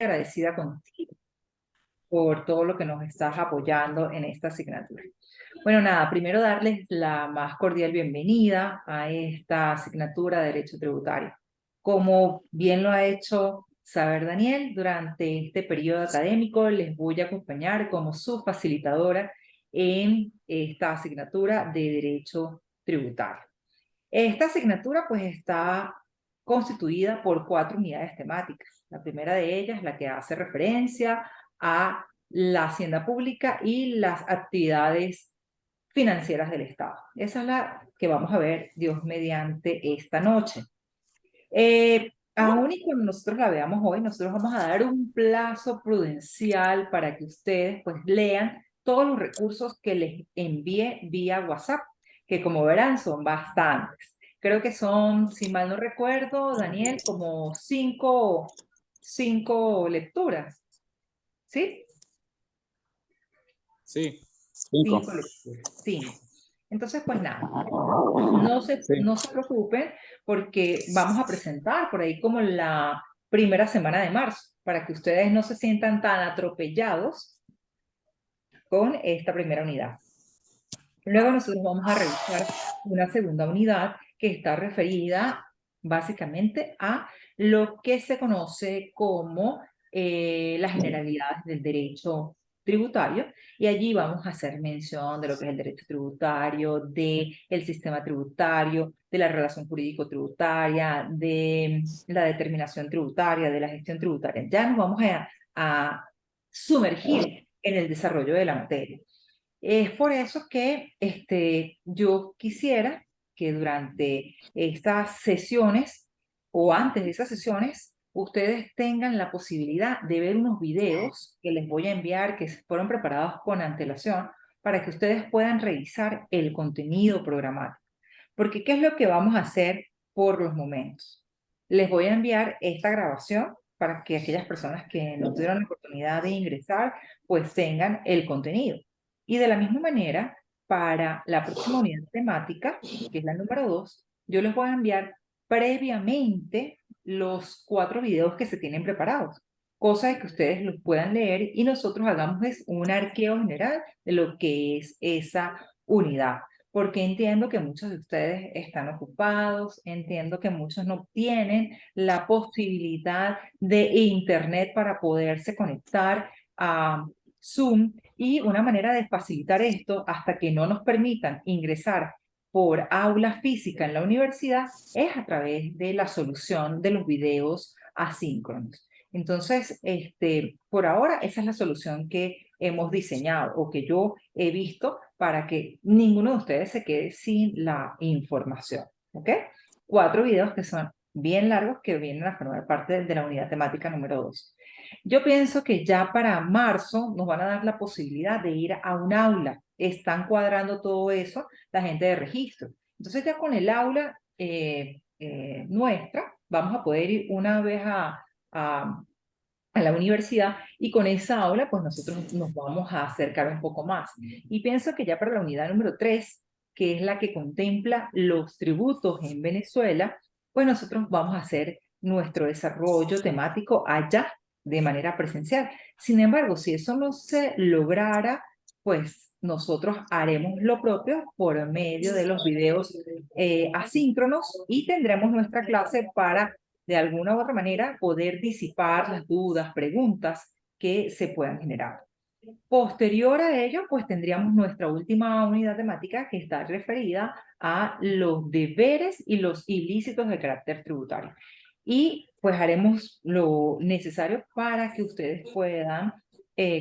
agradecida contigo por todo lo que nos estás apoyando en esta asignatura. Bueno, nada, primero darles la más cordial bienvenida a esta asignatura de Derecho Tributario. Como bien lo ha hecho saber Daniel, durante este periodo académico les voy a acompañar como su facilitadora en esta asignatura de Derecho Tributario. Esta asignatura pues está constituida por 4 unidades temáticas. La primera de ellas, la que hace referencia a la hacienda pública y las actividades financieras del Estado. Esa es la que vamos a ver, Dios mediante, esta noche. Aún y cuando nosotros la veamos hoy, nosotros vamos a dar un plazo prudencial para que ustedes pues lean todos los recursos que les envíe vía WhatsApp, que como verán son bastantes. Creo que son, si mal no recuerdo, Daniel, como cinco lecturas, ¿sí? Sí, 5. 5 lecturas, 5. Entonces, pues nada, Sí. no se preocupen porque vamos a presentar por ahí como la primera semana de marzo, para que ustedes no se sientan tan atropellados con esta primera unidad. Luego nosotros vamos a revisar una segunda unidad que está referida básicamente a lo que se conoce como las generalidades del derecho tributario, y allí vamos a hacer mención de lo que es el derecho tributario, del sistema tributario, de la relación jurídico-tributaria, de la determinación tributaria, de la gestión tributaria. Ya nos vamos a sumergir en el desarrollo de la materia. Es por eso que yo quisiera que durante estas sesiones o antes de esas sesiones, ustedes tengan la posibilidad de ver unos videos que les voy a enviar, que fueron preparados con antelación, para que ustedes puedan revisar el contenido programático. Porque, ¿qué es lo que vamos a hacer por los momentos? Les voy a enviar esta grabación para que aquellas personas que no tuvieron la oportunidad de ingresar, pues tengan el contenido. Y de la misma manera, para la próxima unidad temática, que es la número 2, yo les voy a enviar previamente los 4 videos que se tienen preparados, cosa de que ustedes los puedan leer y nosotros hagamos un arqueo general de lo que es esa unidad. Porque entiendo que muchos de ustedes están ocupados, entiendo que muchos no tienen la posibilidad de internet para poderse conectar a Zoom, y una manera de facilitar esto hasta que no nos permitan ingresar por aula física en la universidad es a través de la solución de los videos asíncronos. Entonces, por ahora esa es la solución que hemos diseñado o que yo he visto para que ninguno de ustedes se quede sin la información. ¿Ok? 4 videos que son bien largos que vienen a formar parte de la unidad temática número 2. Yo pienso que ya para marzo nos van a dar la posibilidad de ir a un aula. Están cuadrando todo eso la gente de registro. Entonces ya con el aula nuestra, vamos a poder ir una vez a la universidad, y con esa aula pues nosotros nos vamos a acercar un poco más. Y pienso que ya para la unidad número 3, que es la que contempla los tributos en Venezuela, pues nosotros vamos a hacer nuestro desarrollo temático allá de manera presencial. Sin embargo, si eso no se lograra, pues nosotros haremos lo propio por medio de los videos asíncronos, y tendremos nuestra clase para de alguna u otra manera poder disipar las dudas, preguntas que se puedan generar. Posterior a ello, pues tendríamos nuestra última unidad temática, que está referida a los deberes y los ilícitos de carácter tributario. Y pues haremos lo necesario para que ustedes puedan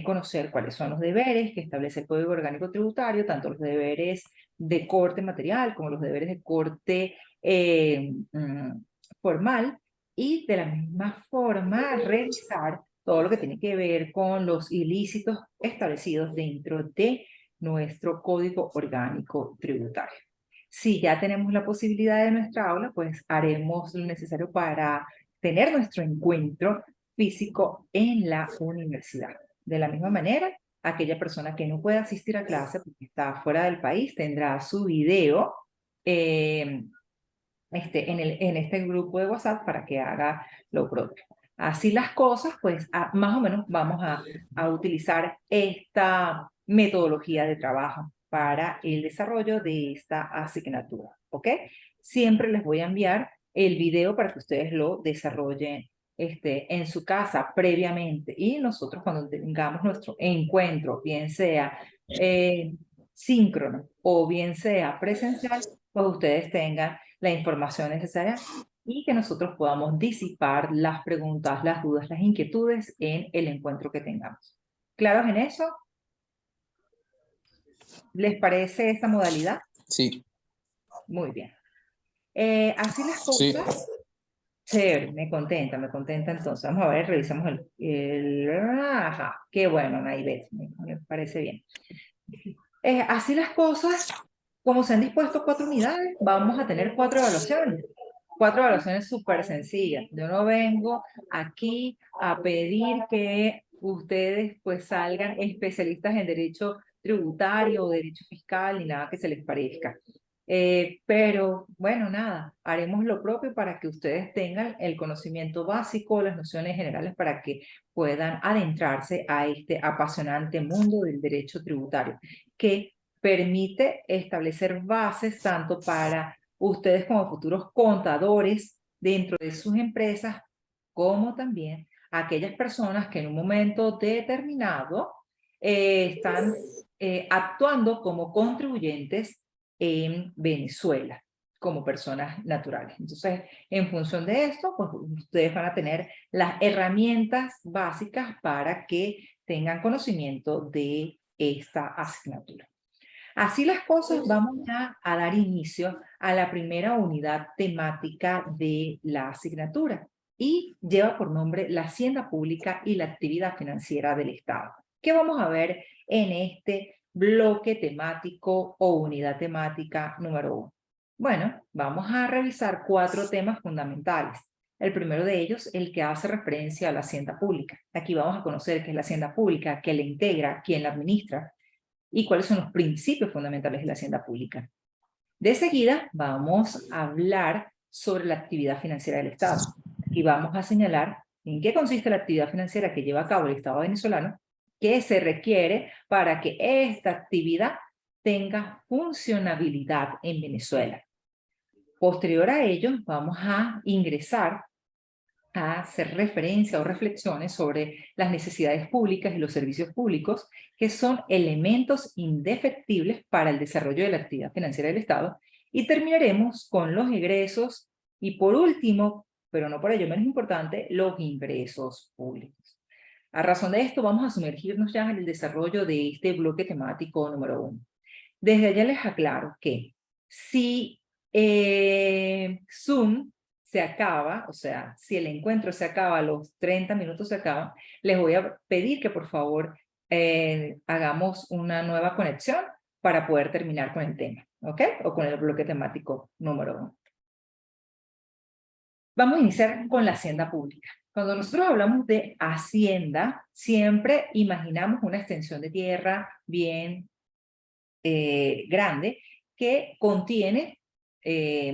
conocer cuáles son los deberes que establece el Código Orgánico Tributario, tanto los deberes de corte material como los deberes de corte formal, y de la misma forma revisar todo lo que tiene que ver con los ilícitos establecidos dentro de nuestro Código Orgánico Tributario. Si ya tenemos la posibilidad de nuestra aula, pues haremos lo necesario para tener nuestro encuentro físico en la universidad. De la misma manera, aquella persona que no pueda asistir a clase porque está fuera del país tendrá su video en este grupo de WhatsApp para que haga lo propio. Así las cosas, pues más o menos vamos a utilizar esta metodología de trabajo para el desarrollo de esta asignatura, ¿ok? Siempre les voy a enviar el video para que ustedes lo desarrollen en su casa previamente, y nosotros cuando tengamos nuestro encuentro, bien sea síncrono o bien sea presencial, pues ustedes tengan la información necesaria y que nosotros podamos disipar las preguntas, las dudas, las inquietudes en el encuentro que tengamos. ¿Claros en eso? ¿Les parece esta modalidad? Sí, Muy bien. Así las sí. cosas. Chévere, me contenta entonces. Vamos a ver, revisamos ajá, qué bueno, Naibet, me parece bien. Así las cosas, como se han dispuesto 4 unidades, vamos a tener 4 evaluaciones. 4 evaluaciones súper sencillas. Yo no vengo aquí a pedir que ustedes pues salgan especialistas en derecho tributario o derecho fiscal ni nada que se les parezca. Pero bueno, nada, haremos lo propio para que ustedes tengan el conocimiento básico, las nociones generales para que puedan adentrarse a este apasionante mundo del derecho tributario, que permite establecer bases tanto para ustedes como futuros contadores dentro de sus empresas, como también aquellas personas que en un momento determinado están actuando como contribuyentes en Venezuela como personas naturales. Entonces, en función de esto, pues ustedes van a tener las herramientas básicas para que tengan conocimiento de esta asignatura. Así las cosas, vamos ya a dar inicio a la primera unidad temática de la asignatura y lleva por nombre la Hacienda Pública y la Actividad Financiera del Estado. ¿Qué vamos a ver en este bloque temático o unidad temática número 1? Bueno, vamos a revisar 4 temas fundamentales. El primero de ellos, el que hace referencia a la hacienda pública. Aquí vamos a conocer qué es la hacienda pública, qué la integra, quién la administra y cuáles son los principios fundamentales de la hacienda pública. De seguida, vamos a hablar sobre la actividad financiera del Estado. Y vamos a señalar en qué consiste la actividad financiera que lleva a cabo el Estado venezolano, qué se requiere para que esta actividad tenga funcionabilidad en Venezuela. Posterior a ello, vamos a ingresar a hacer referencia o reflexiones sobre las necesidades públicas y los servicios públicos, que son elementos indefectibles para el desarrollo de la actividad financiera del Estado, y terminaremos con los egresos y por último, pero no por ello menos importante, los ingresos públicos. A razón de esto, vamos a sumergirnos ya en el desarrollo de este bloque temático número 1. Desde allá les aclaro que si Zoom se acaba, o sea, si el encuentro se acaba, los 30 minutos se acaban, les voy a pedir que por favor hagamos una nueva conexión para poder terminar con el tema, ¿ok? O con el bloque temático número 1. Vamos a iniciar con la hacienda pública. Cuando nosotros hablamos de hacienda, siempre imaginamos una extensión de tierra bien grande que contiene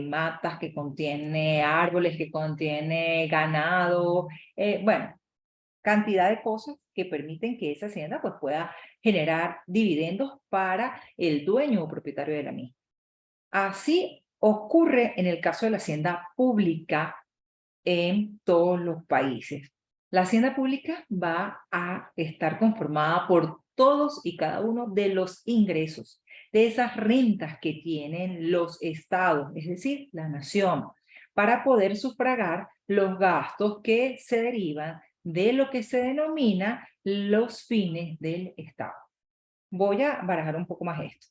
matas, que contiene árboles, que contiene ganado, bueno, cantidad de cosas que permiten que esa hacienda pues, pueda generar dividendos para el dueño o propietario de la misma. Así ocurre en el caso de la hacienda pública en todos los países. La hacienda pública va a estar conformada por todos y cada uno de los ingresos, de esas rentas que tienen los estados, es decir, la nación, para poder sufragar los gastos que se derivan de lo que se denomina los fines del Estado. Voy a barajar un poco más esto.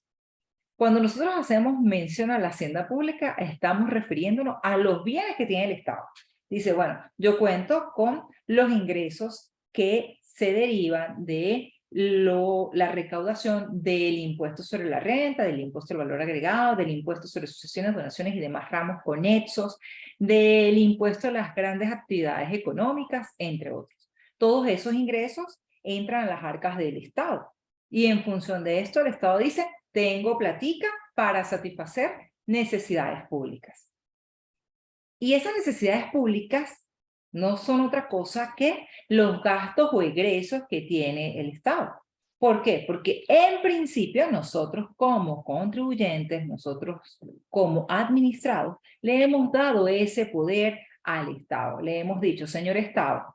Cuando nosotros hacemos mención a la hacienda pública, estamos refiriéndonos a los bienes que tiene el Estado. Dice, bueno, yo cuento con los ingresos que se derivan de la recaudación del impuesto sobre la renta, del impuesto al valor agregado, del impuesto sobre sucesiones, donaciones y demás ramos conexos, del impuesto a las grandes actividades económicas, entre otros. Todos esos ingresos entran a las arcas del Estado. Y en función de esto, el Estado dice, tengo platica para satisfacer necesidades públicas. Y esas necesidades públicas no son otra cosa que los gastos o egresos que tiene el Estado. ¿Por qué? Porque en principio nosotros como contribuyentes, nosotros como administrados, le hemos dado ese poder al Estado. Le hemos dicho, señor Estado,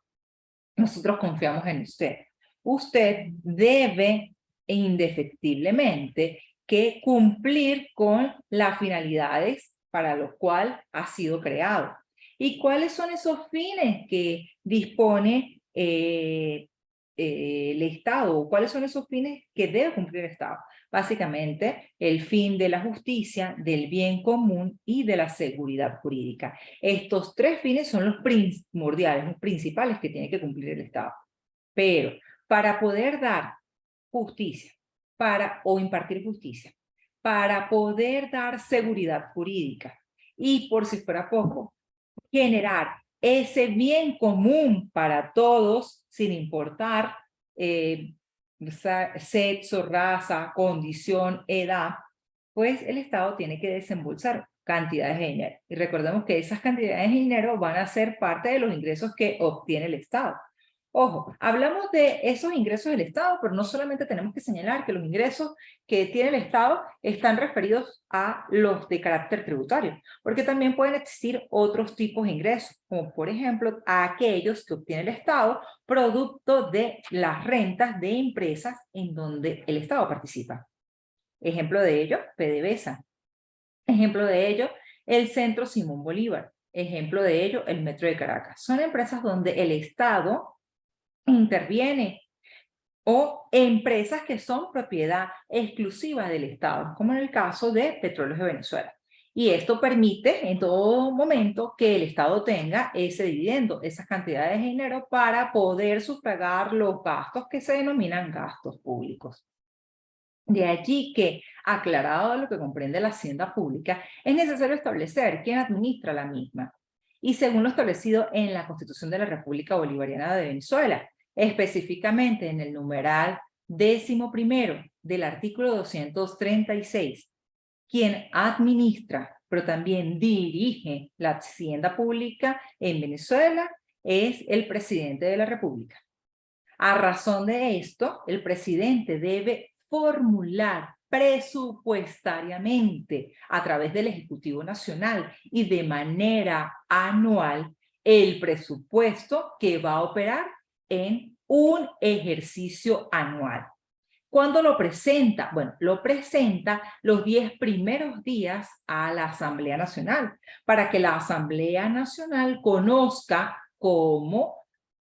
nosotros confiamos en usted. Usted debe indefectiblemente que cumplir con las finalidades para lo cual ha sido creado. ¿Y cuáles son esos fines que dispone el Estado? ¿Cuáles son esos fines que debe cumplir el Estado? Básicamente, el fin de la justicia, del bien común y de la seguridad jurídica. Estos tres fines son los primordiales, los principales que tiene que cumplir el Estado. Pero para poder dar justicia, o impartir justicia, para poder dar seguridad jurídica y, por si fuera poco, generar ese bien común para todos, sin importar sexo, raza, condición, edad, pues el Estado tiene que desembolsar cantidades de dinero. Y recordemos que esas cantidades de dinero van a ser parte de los ingresos que obtiene el Estado. Ojo, hablamos de esos ingresos del Estado, pero no solamente tenemos que señalar que los ingresos que tiene el Estado están referidos a los de carácter tributario, porque también pueden existir otros tipos de ingresos, como por ejemplo aquellos que obtiene el Estado producto de las rentas de empresas en donde el Estado participa. Ejemplo de ello, PDVSA. Ejemplo de ello, el Centro Simón Bolívar. Ejemplo de ello, el Metro de Caracas. Son empresas donde el Estado interviene, o empresas que son propiedad exclusiva del Estado, como en el caso de Petróleos de Venezuela. Y esto permite en todo momento que el Estado tenga ese dividendo, esas cantidades de dinero para poder sufragar los gastos que se denominan gastos públicos. De allí que, aclarado lo que comprende la hacienda pública, es necesario establecer quién administra la misma. Y según lo establecido en la Constitución de la República Bolivariana de Venezuela, específicamente en el numeral 11º del artículo 236, quien administra, pero también dirige la hacienda pública en Venezuela es el presidente de la República. A razón de esto, el presidente debe formular presupuestariamente a través del Ejecutivo Nacional y de manera anual el presupuesto que va a operar en un ejercicio anual. ¿Cuándo lo presenta? Bueno, lo presenta los 10 primeros días a la Asamblea Nacional, para que la Asamblea Nacional conozca cómo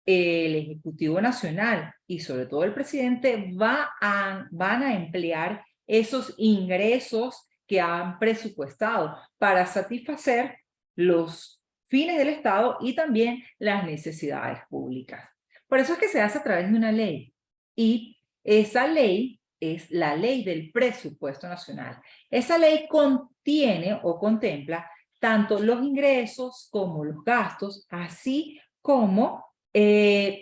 el Ejecutivo Nacional y sobre todo el presidente van a emplear esos ingresos que han presupuestado para satisfacer los fines del Estado y también las necesidades públicas. Por eso es que se hace a través de una ley, y esa ley es la Ley del Presupuesto Nacional. Esa ley contiene o contempla tanto los ingresos como los gastos, así como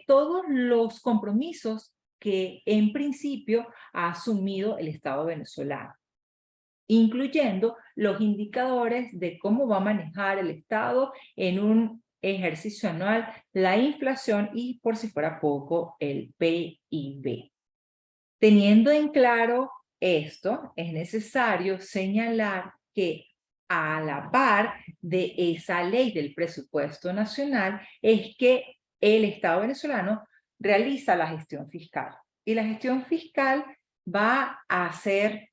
todos los compromisos que en principio ha asumido el Estado venezolano, incluyendo los indicadores de cómo va a manejar el Estado en un ejercicio anual, la inflación y, por si fuera poco, el PIB. Teniendo en claro esto, es necesario señalar que a la par de esa ley del presupuesto nacional es que el Estado venezolano realiza la gestión fiscal. Y la gestión fiscal va a hacer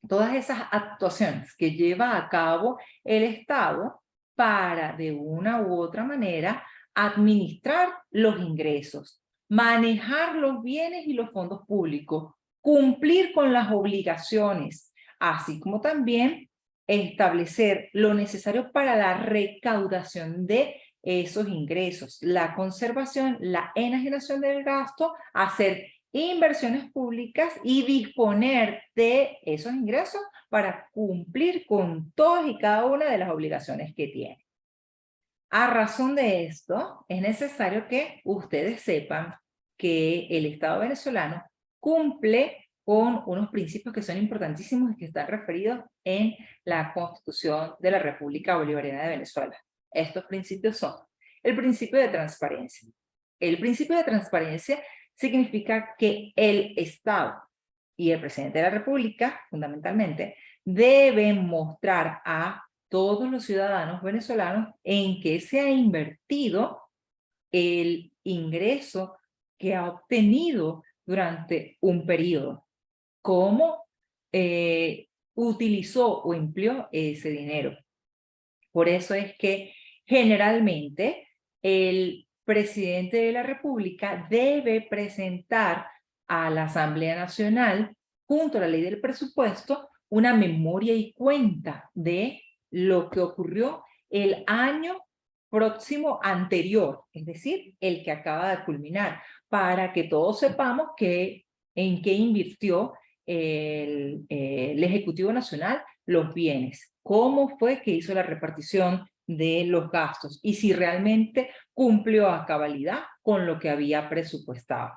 todas esas actuaciones que lleva a cabo el Estado para, de una u otra manera, administrar los ingresos, manejar los bienes y los fondos públicos, cumplir con las obligaciones, así como también establecer lo necesario para la recaudación de esos ingresos, la conservación, la enajenación del gasto, hacer inversiones públicas y disponer de esos ingresos para cumplir con todas y cada una de las obligaciones que tiene. A razón de esto, es necesario que ustedes sepan que el Estado venezolano cumple con unos principios que son importantísimos y que están referidos en la Constitución de la República Bolivariana de Venezuela. Estos principios son el principio de transparencia. El principio de transparencia significa que el Estado y el presidente de la República, fundamentalmente, deben mostrar a todos los ciudadanos venezolanos en qué se ha invertido el ingreso que ha obtenido durante un periodo, cómo utilizó o empleó ese dinero. Por eso es que generalmente el presidente de la República debe presentar a la Asamblea Nacional, junto a la ley del presupuesto, una memoria y cuenta de lo que ocurrió el año próximo anterior, es decir, el que acaba de culminar, para que todos sepamos en qué invirtió el Ejecutivo Nacional los bienes, cómo fue que hizo la repartición de los gastos y si realmente cumplió a cabalidad con lo que había presupuestado.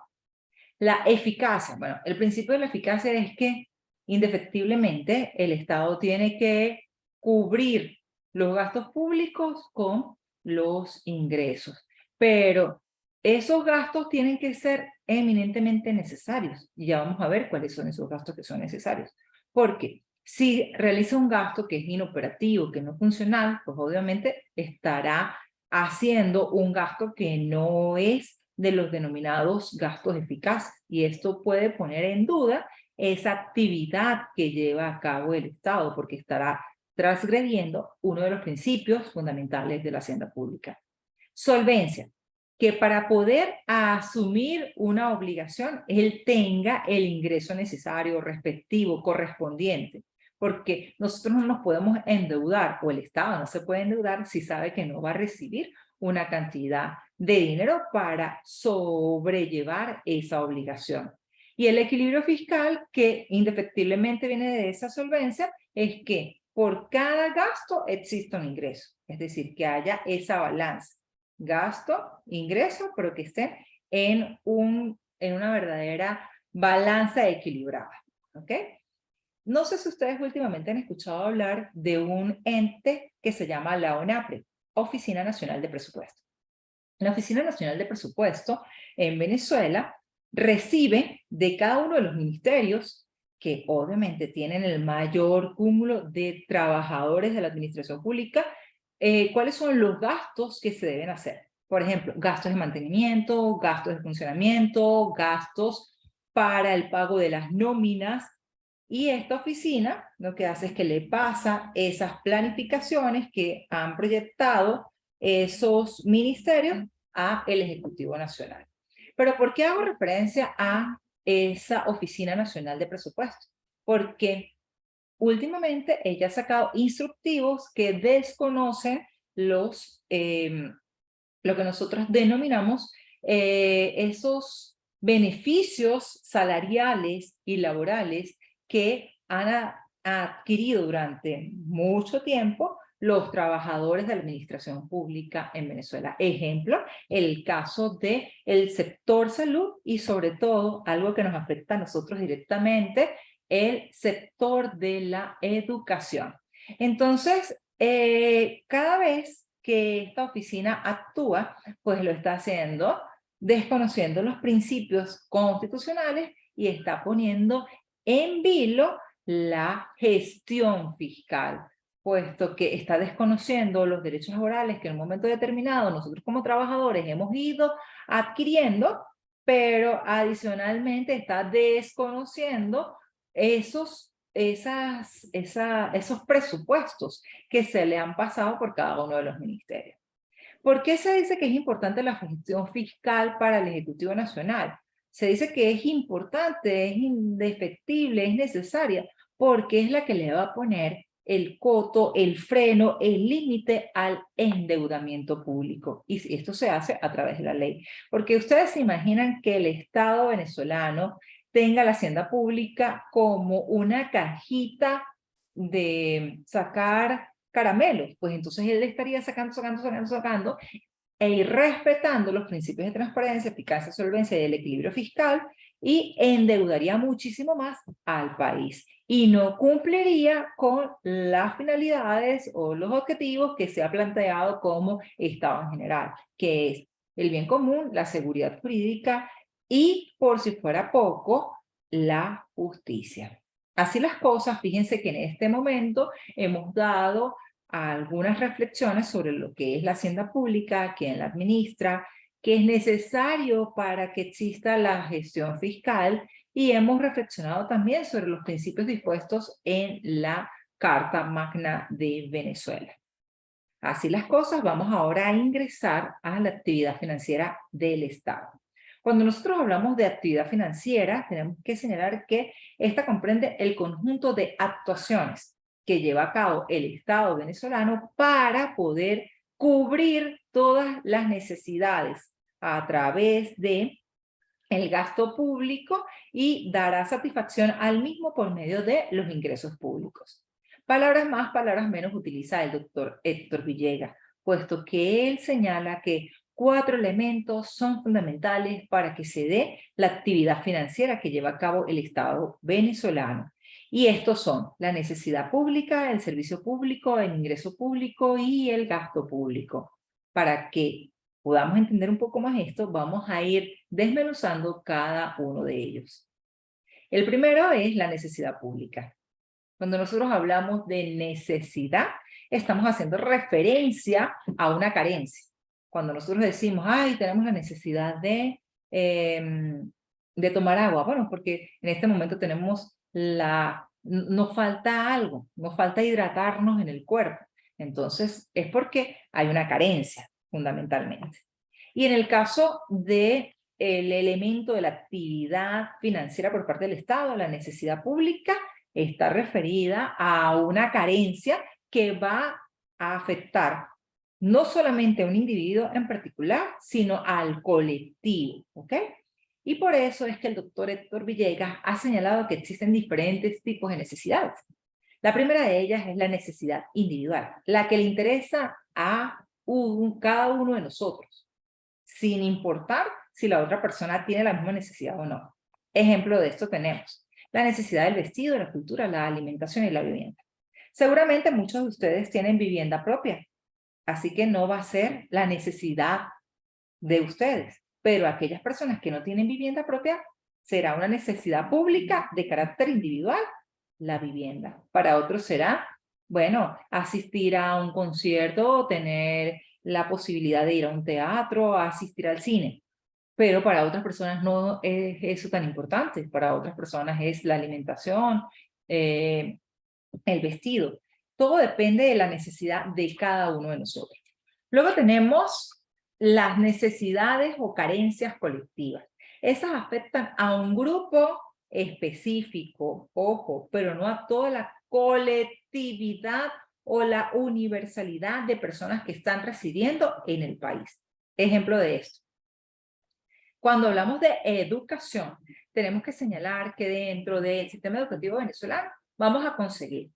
La eficacia, bueno, el principio de la eficacia es que indefectiblemente el Estado tiene que cubrir los gastos públicos con los ingresos, pero esos gastos tienen que ser eminentemente necesarios. Y ya vamos a ver cuáles son esos gastos que son necesarios. Porque si realiza un gasto que es inoperativo, que no es funcional, pues obviamente estará haciendo un gasto que no es de los denominados gastos eficaces. Y esto puede poner en duda esa actividad que lleva a cabo el Estado, porque estará transgrediendo uno de los principios fundamentales de la hacienda pública. Solvencia, que para poder asumir una obligación, él tenga el ingreso necesario, respectivo, correspondiente, porque nosotros no nos podemos endeudar, o el Estado no se puede endeudar si sabe que no va a recibir una cantidad de dinero para sobrellevar esa obligación. Y el equilibrio fiscal, que indefectiblemente viene de esa solvencia, es que por cada gasto existe un ingreso, es decir, que haya esa balanza, gasto, ingreso, pero que estén en una verdadera balanza equilibrada, ¿ok? No sé si ustedes últimamente han escuchado hablar de un ente que se llama la ONAPRE, Oficina Nacional de Presupuesto. La Oficina Nacional de Presupuesto en Venezuela recibe de cada uno de los ministerios, que obviamente tienen el mayor cúmulo de trabajadores de la administración pública, cuáles son los gastos que se deben hacer. Por ejemplo, gastos de mantenimiento, gastos de funcionamiento, gastos para el pago de las nóminas. Y esta oficina lo que hace es que le pasa esas planificaciones que han proyectado esos ministerios a el Ejecutivo Nacional. Pero ¿por qué hago referencia a esa Oficina Nacional de Presupuesto? Porque últimamente ella ha sacado instructivos que desconocen lo que nosotros denominamos esos beneficios salariales y laborales que han adquirido durante mucho tiempo los trabajadores de la administración pública en Venezuela. Ejemplo, el caso del sector salud y sobre todo, algo que nos afecta a nosotros directamente, el sector de la educación. Entonces, cada vez que esta oficina actúa, pues lo está haciendo desconociendo los principios constitucionales y está poniendo en vilo la gestión fiscal, puesto que está desconociendo los derechos laborales que en un momento determinado nosotros como trabajadores hemos ido adquiriendo, pero adicionalmente está desconociendo esos presupuestos que se le han pasado por cada uno de los ministerios. ¿Por qué se dice que es importante la gestión fiscal para el Ejecutivo Nacional? Se dice que es importante, es indefectible, es necesaria, porque es la que le va a poner el coto, el freno, el límite al endeudamiento público. Y esto se hace a través de la ley. Porque ustedes se imaginan que el Estado venezolano tenga la hacienda pública como una cajita de sacar caramelos, pues entonces él estaría sacando, e ir respetando los principios de transparencia, eficacia, solvencia y el equilibrio fiscal, y endeudaría muchísimo más al país y no cumpliría con las finalidades o los objetivos que se ha planteado como Estado en general, que es el bien común, la seguridad jurídica y, por si fuera poco, la justicia. Así las cosas, fíjense que en este momento hemos dado algunas reflexiones sobre lo que es la hacienda pública, quién la administra, qué es necesario para que exista la gestión fiscal y hemos reflexionado también sobre los principios dispuestos en la Carta Magna de Venezuela. Así las cosas, vamos ahora a ingresar a la actividad financiera del Estado. Cuando nosotros hablamos de actividad financiera, tenemos que señalar que esta comprende el conjunto de actuaciones que lleva a cabo el Estado venezolano para poder cubrir todas las necesidades a través de el gasto público y dará satisfacción al mismo por medio de los ingresos públicos. Palabras más, palabras menos utiliza el doctor Héctor Villegas, puesto que él señala que 4 elementos son fundamentales para que se dé la actividad financiera que lleva a cabo el Estado venezolano. Y estos son la necesidad pública, el servicio público, el ingreso público y el gasto público. Para que podamos entender un poco más esto, vamos a ir desmenuzando cada uno de ellos. El primero es la necesidad pública. Cuando nosotros hablamos de necesidad, estamos haciendo referencia a una carencia. Cuando nosotros decimos, ay, tenemos la necesidad de tomar agua, bueno, porque en este momento tenemos nos falta algo, nos falta hidratarnos en el cuerpo. Entonces, es porque hay una carencia, fundamentalmente. Y en el caso del elemento de la actividad financiera por parte del Estado, la necesidad pública, está referida a una carencia que va a afectar no solamente a un individuo en particular, sino al colectivo, ¿ok? Y por eso es que el doctor Héctor Villegas ha señalado que existen diferentes tipos de necesidades. La primera de ellas es la necesidad individual, la que le interesa a cada uno de nosotros, sin importar si la otra persona tiene la misma necesidad o no. Ejemplo de esto tenemos la necesidad del vestido, la cultura, la alimentación y la vivienda. Seguramente muchos de ustedes tienen vivienda propia, así que no va a ser la necesidad de ustedes, pero aquellas personas que no tienen vivienda propia, será una necesidad pública de carácter individual, la vivienda. Para otros será, bueno, asistir a un concierto, tener la posibilidad de ir a un teatro, asistir al cine. Pero para otras personas no es eso tan importante. Para otras personas es la alimentación, el vestido. Todo depende de la necesidad de cada uno de nosotros. Luego tenemos las necesidades o carencias colectivas. Esas afectan a un grupo específico, ojo, pero no a toda la colectividad o la universalidad de personas que están residiendo en el país. Ejemplo de esto. Cuando hablamos de educación, tenemos que señalar que dentro del sistema educativo venezolano vamos a conseguir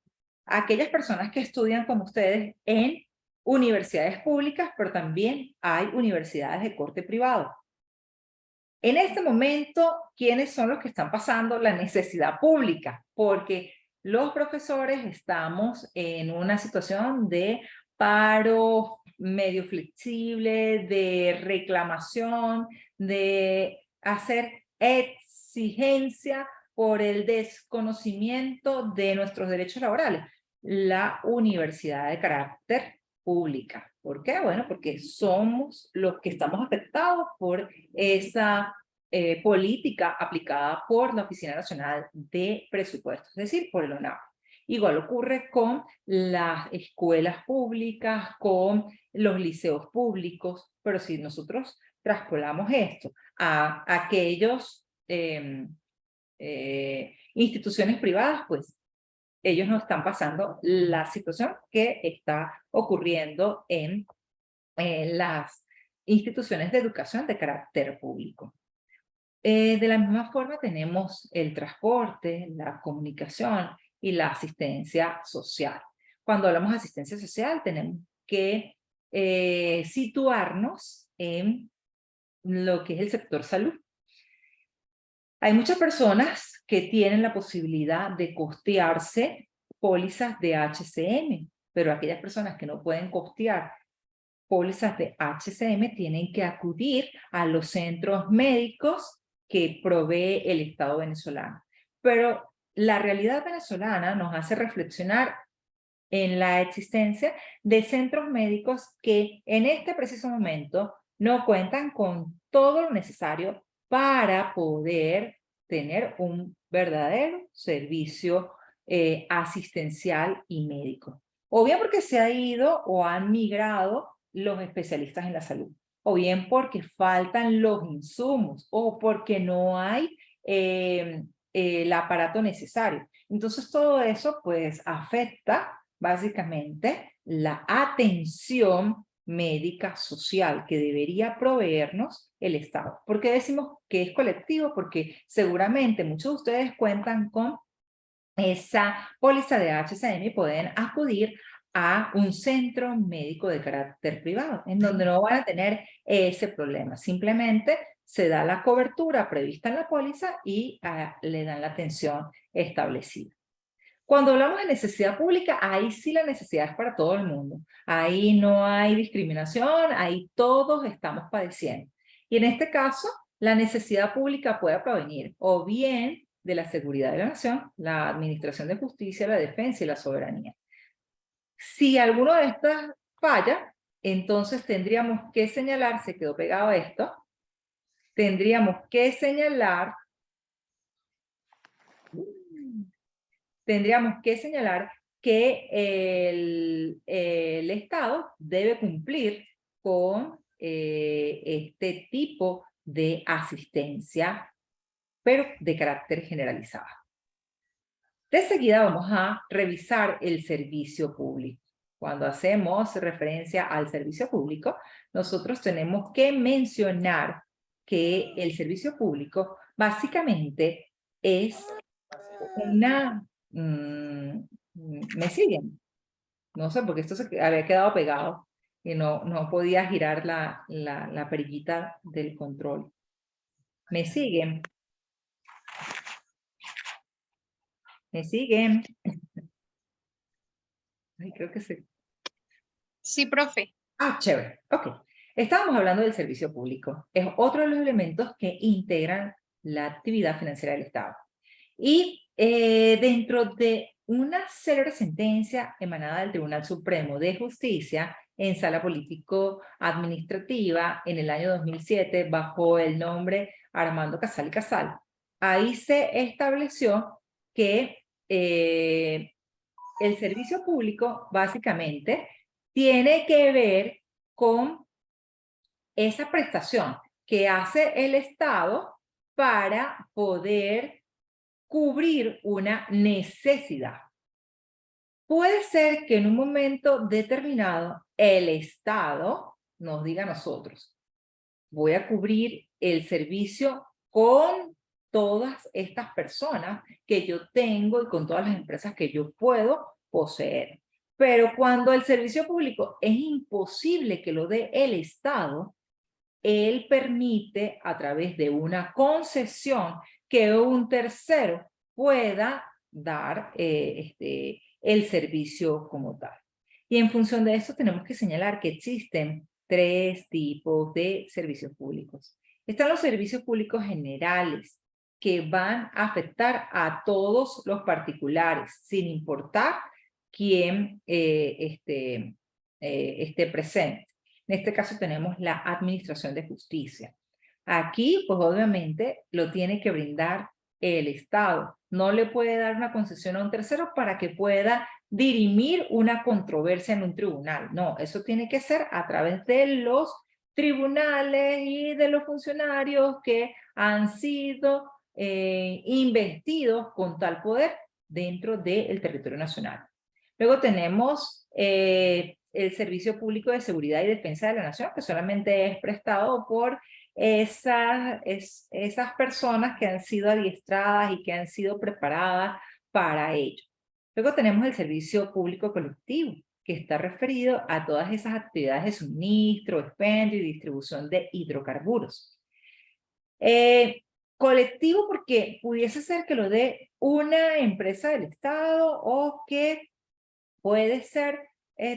a aquellas personas que estudian como ustedes en universidades públicas, pero también hay universidades de corte privado. En este momento, ¿quiénes son los que están pasando la necesidad pública? Porque los profesores estamos en una situación de paro medio flexible, de reclamación, de hacer exigencia por el desconocimiento de nuestros derechos laborales. La universidad de carácter pública. ¿Por qué? Bueno, porque somos los que estamos afectados por esa política aplicada por la Oficina Nacional de Presupuestos, es decir, por el ONAP. Igual ocurre con las escuelas públicas, con los liceos públicos, pero si nosotros traspolamos esto a aquellos instituciones privadas, pues ellos no están pasando la situación que está ocurriendo en las instituciones de educación de carácter público. De la misma forma tenemos el transporte, la comunicación y la asistencia social. Cuando hablamos de asistencia social tenemos que situarnos en lo que es el sector salud. Hay muchas personas que tienen la posibilidad de costearse pólizas de HCM, pero aquellas personas que no pueden costear pólizas de HCM tienen que acudir a los centros médicos que provee el Estado venezolano. Pero la realidad venezolana nos hace reflexionar en la existencia de centros médicos que en este preciso momento no cuentan con todo lo necesario para poder tener un verdadero servicio asistencial y médico. O bien porque se ha ido o han migrado los especialistas en la salud, o bien porque faltan los insumos, o porque no hay el aparato necesario. Entonces todo eso pues afecta básicamente la atención médica social que debería proveernos el Estado. ¿Por qué decimos que es colectivo? Porque seguramente muchos de ustedes cuentan con esa póliza de HCM y pueden acudir a un centro médico de carácter privado, en donde no van a tener ese problema. Simplemente se da la cobertura prevista en la póliza y le dan la atención establecida. Cuando hablamos de necesidad pública, ahí sí la necesidad es para todo el mundo. Ahí no hay discriminación, ahí todos estamos padeciendo. Y en este caso, la necesidad pública puede provenir o bien de la seguridad de la nación, la administración de justicia, la defensa y la soberanía. Si alguno de estas falla, entonces tendríamos que señalar, se quedó pegado esto, tendríamos que señalar que el Estado debe cumplir con este tipo de asistencia, pero de carácter generalizado. De seguida vamos a revisar el servicio público. Cuando hacemos referencia al servicio público, nosotros tenemos que mencionar que el servicio público básicamente es una... ¿me siguen? No sé, porque esto se había quedado pegado y no podía girar la perillita del control. ¿Me siguen? ¿Me siguen? Ay, creo que sí. Sí, profe. Ah, chévere. Ok. Estábamos hablando del servicio público. Es otro de los elementos que integran la actividad financiera del Estado. Y dentro de una célebre sentencia emanada del Tribunal Supremo de Justicia en sala político-administrativa en el año 2007 bajo el nombre Armando Casal y Casal, ahí se estableció que el servicio público básicamente tiene que ver con esa prestación que hace el Estado para poder cubrir una necesidad. Puede ser que en un momento determinado el Estado nos diga a nosotros, voy a cubrir el servicio con todas estas personas que yo tengo y con todas las empresas que yo puedo poseer. Pero cuando el servicio público es imposible que lo dé el Estado, él permite a través de una concesión que un tercero pueda dar el servicio como tal. Y en función de eso tenemos que señalar que existen tres tipos de servicios públicos. Están los servicios públicos generales, que van a afectar a todos los particulares, sin importar quién esté presente. En este caso tenemos la administración de justicia. Aquí, pues obviamente, lo tiene que brindar el Estado. No le puede dar una concesión a un tercero para que pueda dirimir una controversia en un tribunal. No, eso tiene que ser a través de los tribunales y de los funcionarios que han sido investidos con tal poder dentro del territorio nacional. Luego tenemos el Servicio Público de Seguridad y Defensa de la Nación, que solamente es prestado por esas personas que han sido adiestradas y que han sido preparadas para ello. Luego tenemos el Servicio Público Colectivo, que está referido a todas esas actividades de suministro, expendio y distribución de hidrocarburos. Colectivo porque pudiese ser que lo dé una empresa del Estado o que puede ser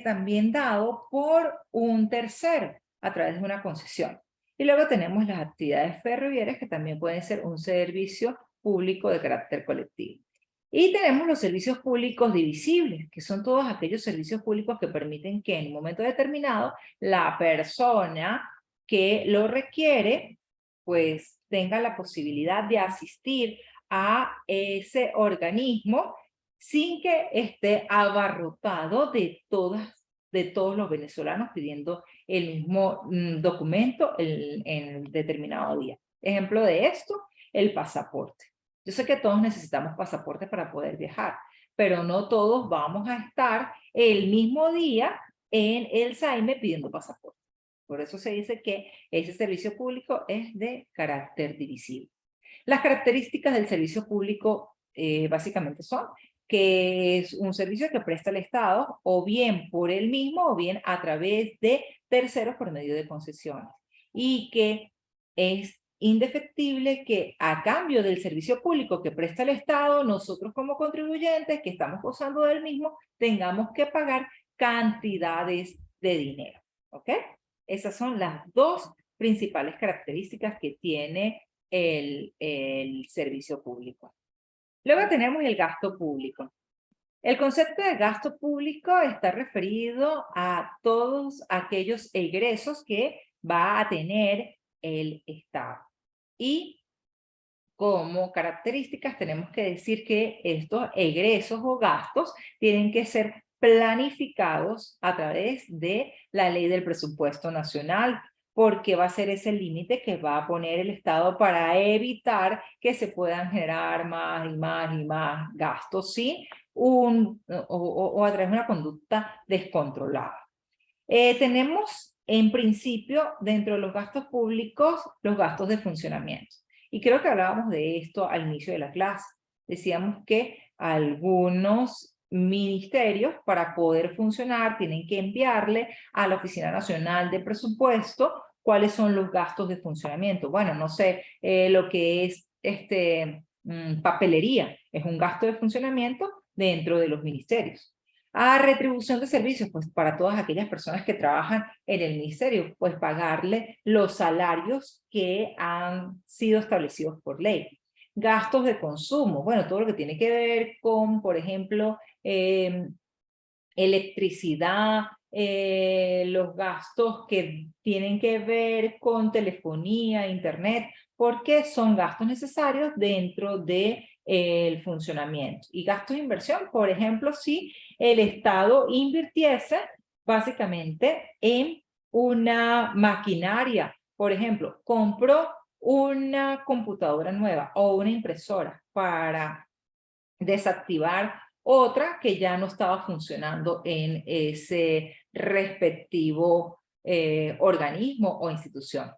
también dado por un tercero a través de una concesión. Y luego tenemos las actividades ferroviarias que también pueden ser un servicio público de carácter colectivo. Y tenemos los servicios públicos divisibles, que son todos aquellos servicios públicos que permiten que en un momento determinado la persona que lo requiere, pues tenga la posibilidad de asistir a ese organismo sin que esté abarrotado de todos los venezolanos pidiendo el mismo documento en determinado día. Ejemplo de esto, el pasaporte. Yo sé que todos necesitamos pasaporte para poder viajar, pero no todos vamos a estar el mismo día en el SAIME pidiendo pasaporte. Por eso se dice que ese servicio público es de carácter divisible. Las características del servicio público básicamente son que es un servicio que presta el Estado o bien por él mismo o bien a través de terceros por medio de concesiones y que es indefectible que a cambio del servicio público que presta el Estado, nosotros como contribuyentes que estamos gozando del mismo, tengamos que pagar cantidades de dinero. ¿Ok? Esas son las dos principales características que tiene el servicio público. Luego tenemos el gasto público. El concepto de gasto público está referido a todos aquellos egresos que va a tener el Estado. Y como características tenemos que decir que estos egresos o gastos tienen que ser planificados a través de la ley del presupuesto nacional, porque va a ser ese límite que va a poner el Estado para evitar que se puedan generar más y más y más gastos, ¿sí? O a través de una conducta descontrolada. Tenemos en principio dentro de los gastos públicos los gastos de funcionamiento. Y creo que hablábamos de esto al inicio de la clase. Decíamos que algunos ministerios para poder funcionar tienen que enviarle a la Oficina Nacional de Presupuesto cuáles son los gastos de funcionamiento. Bueno, no sé, lo que es papelería es un gasto de funcionamiento dentro de los ministerios. A retribución de servicios, pues para todas aquellas personas que trabajan en el ministerio, pues pagarle los salarios que han sido establecidos por ley. Gastos de consumo, bueno, todo lo que tiene que ver con, por ejemplo, electricidad, los gastos que tienen que ver con telefonía, internet, porque son gastos necesarios dentro de el funcionamiento. Y gastos de inversión, por ejemplo, si el Estado invirtiese básicamente en una maquinaria, por ejemplo, compró una computadora nueva o una impresora para desactivar otra que ya no estaba funcionando en ese respectivo organismo o institución.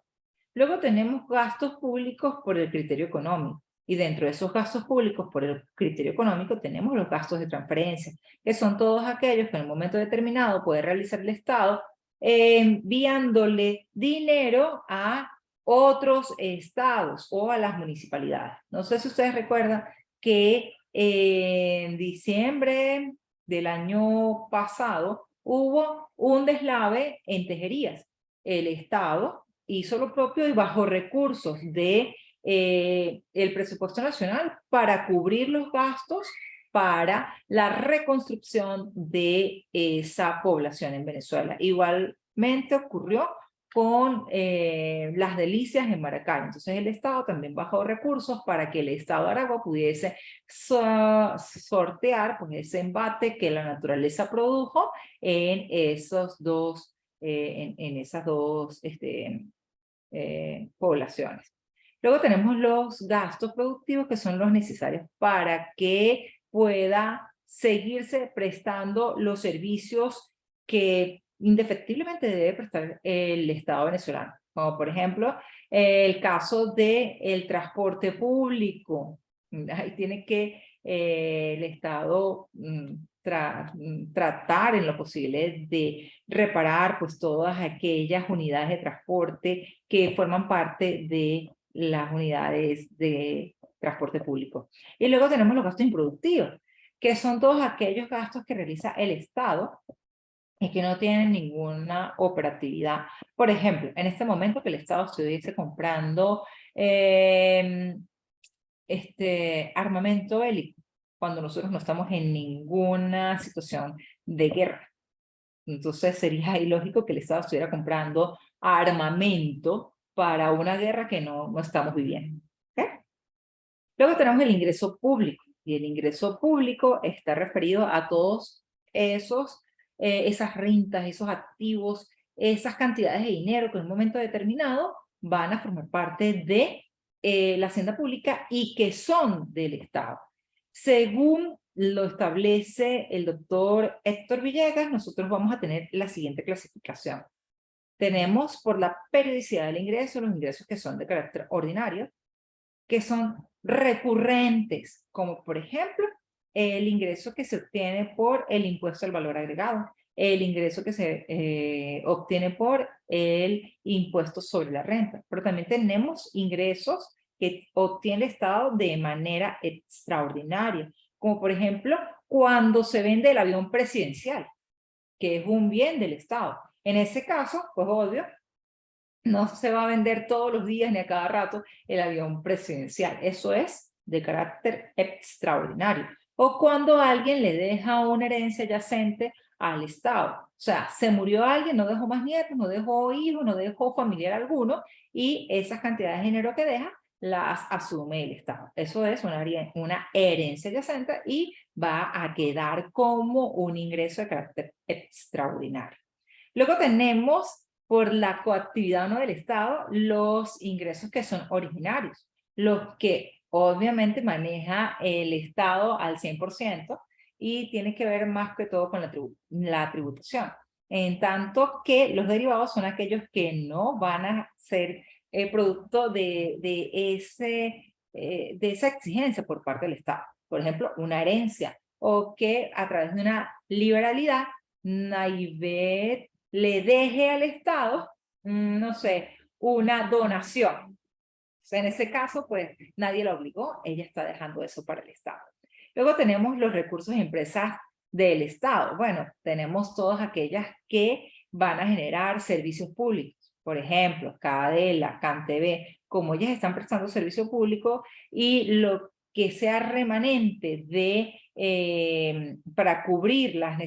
Luego tenemos gastos públicos por el criterio económico. Y dentro de esos gastos públicos por el criterio económico tenemos los gastos de transferencia, que son todos aquellos que en un momento determinado puede realizar el Estado enviándole dinero a otros estados o a las municipalidades. No sé si ustedes recuerdan que en diciembre del año pasado hubo un deslave en Tejerías. El Estado hizo lo propio y bajó recursos de el presupuesto nacional para cubrir los gastos para la reconstrucción de esa población en Venezuela. Igualmente ocurrió con las delicias en Maracay. Entonces el Estado también bajó recursos para que el Estado de Aragua pudiese sortear pues, ese embate que la naturaleza produjo en esos dos, en esas dos poblaciones. Luego tenemos los gastos productivos que son los necesarios para que pueda seguirse prestando los servicios que indefectiblemente debe prestar el Estado venezolano, como por ejemplo el caso del transporte público. Ahí tiene que el Estado tratar en lo posible de reparar pues todas aquellas unidades de transporte que forman parte de las unidades de transporte público. Y luego tenemos los gastos improductivos, que son todos aquellos gastos que realiza el Estado y que no tienen ninguna operatividad. Por ejemplo, en este momento que el Estado estuviese comprando armamento bélico, cuando nosotros no estamos en ninguna situación de guerra. Entonces sería ilógico que el Estado estuviera comprando armamento para una guerra que no estamos viviendo. ¿Okay? Luego tenemos el ingreso público, y el ingreso público está referido a todos esas rentas, esos activos, esas cantidades de dinero que en un momento determinado van a formar parte de la hacienda pública y que son del Estado. Según lo establece el doctor Héctor Villegas, nosotros vamos a tener la siguiente clasificación. Tenemos por la periodicidad del ingreso, los ingresos que son de carácter ordinario, que son recurrentes, como por ejemplo el ingreso que se obtiene por el impuesto al valor agregado, el ingreso que se obtiene por el impuesto sobre la renta, pero también tenemos ingresos que obtiene el Estado de manera extraordinaria, como por ejemplo cuando se vende el avión presidencial, que es un bien del Estado. En ese caso, pues obvio, no se va a vender todos los días ni a cada rato el avión presidencial. Eso es de carácter extraordinario. O cuando alguien le deja una herencia adyacente al Estado. O sea, se murió alguien, no dejó más nietos, no dejó hijos, no dejó familiar alguno, y esas cantidades de dinero que deja las asume el Estado. Eso es una herencia adyacente y va a quedar como un ingreso de carácter extraordinario. Luego tenemos, por la coactividad no del Estado, los ingresos que son originarios, los que obviamente maneja el Estado al 100% y tiene que ver más que todo con la tributación. En tanto que los derivados son aquellos que no van a ser producto de esa exigencia por parte del Estado. Por ejemplo, una herencia, o que a través de una liberalidad, Naibet le deje al Estado, no sé, una donación. O sea, en ese caso, pues nadie la obligó, ella está dejando eso para el Estado. Luego tenemos los recursos de empresas del Estado. Bueno, tenemos todas aquellas que van a generar servicios públicos. Por ejemplo, Cadela, CanTV, como ellas están prestando servicio público y lo que sea remanente para cubrir las necesidades